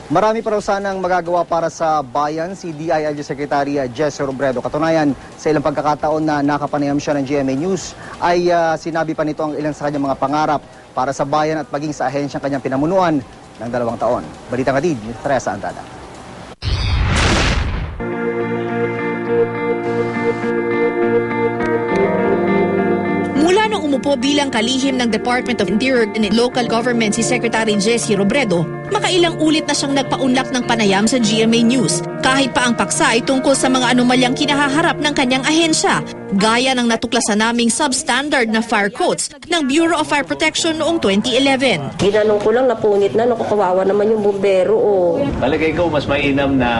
Marami pa raw sanang magagawa para sa bayan si DILG Secretary Jesse Robredo. Katunayan, sa ilang pagkakataon na nakapanayam siya ng GMA News, ay sinabi pa nito ang ilan sa kanyang mga pangarap para sa bayan at maging sa ahensyang kanyang pinamunuan ng 2 taon. Balitang hatid ni Teresa Antada. Mula nung umupo bilang kalihim ng Department of Interior and Local Government si Secretary Jesse Robredo, makailang ulit na siyang nagpaunlak ng panayam sa GMA News. Kahit pa ang paksa ay tungkol sa mga anomalyang kinahaharap ng kanyang ahensya, gaya ng natuklasan naming substandard na fire codes ng Bureau of Fire Protection noong 2011. Ginanong ko lang, napunit na, kawawa naman yung bumbero. Palagay ko mas mainam na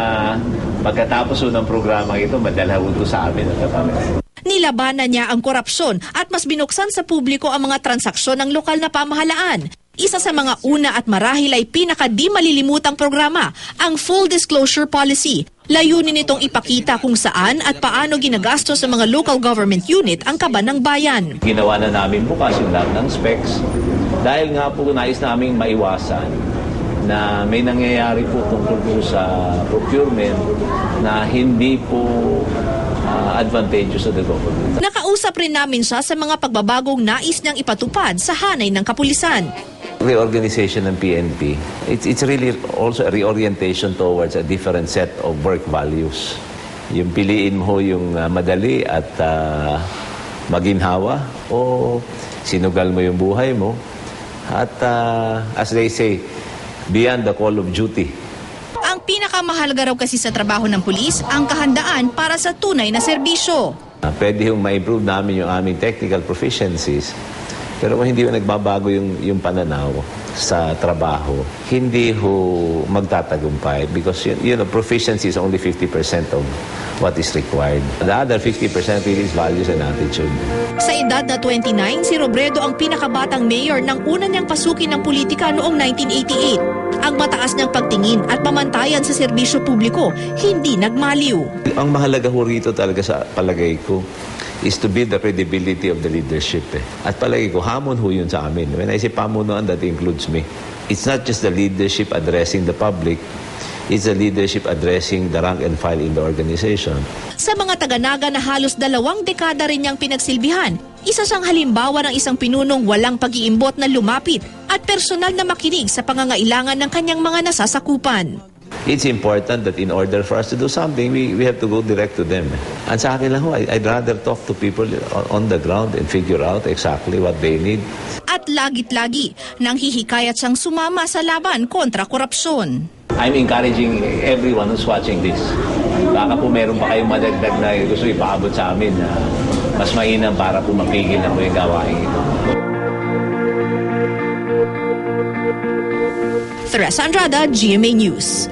pagkatapos ng programa ito, madalhawin ko sa amin ang kapamilya. Nilabanan niya ang korupsyon at mas binuksan sa publiko ang mga transaksyon ng lokal na pamahalaan. Isa sa mga una at marahil ay pinaka-di malilimutang programa, ang Full Disclosure Policy. Layunin nitong ipakita kung saan at paano ginagastos sa mga local government unit ang kaban ng bayan. Ginawa na namin bukas yung lahat ng specs dahil nga po nais namin maiwasan na may nangyayari po tungkol po sa procurement na hindi po advantageous to the government. Nakausap rin namin siya sa mga pagbabagong nais niyang ipatupad sa hanay ng kapulisan. Reorganization ng PNP, it's really also a reorientation towards a different set of work values. Yung piliin mo yung madali at maginhawa o sinugal mo yung buhay mo at as they say, beyond the call of duty. Ang pinakamahalaga raw kasi sa trabaho ng pulis, ang kahandaan para sa tunay na serbisyo. Pwede yung ma-improve namin yung aming technical proficiencies, pero kung hindi yung nagbabago yung pananaw sa trabaho, hindi ho magtatagumpay because proficiency is only 50% of what is required. The other 50% really is values and attitude. Sa edad na 29, si Robredo ang pinakabatang mayor ng una niyang pasukin ng politika noong 1988. Ang mataas niyang pagtingin at pamantayan sa serbisyo publiko, hindi nagmaliw. Ang mahalaga ho rito talaga sa palagay ko is to build the credibility of the leadership. At palagi ko, hamon ho yun sa amin. When I say pamunuan, that includes me. It's not just the leadership addressing the public, it's the leadership addressing the rank and file in the organization. Sa mga taga-Naga na halos 2 dekada rin niyang pinagsilbihan, isa siyang halimbawa ng isang pinunong walang pag-iimbot na lumapit at personal na makinig sa pangangailangan ng kanyang mga nasasakupan. It's important that in order for us to do something, we have to go direct to them. And sa akin lang ho, I'd rather talk to people on the ground and figure out exactly what they need. At lagit-lagi, nang hihikayat siyang sumama sa laban kontra korupsyon. I'm encouraging everyone who's watching this. Baka po meron pa kayong madagdag na gusto ipaabot sa amin na mas mainam para po mapigil na po yung gawain ito. Teresa Andrada, GMA News.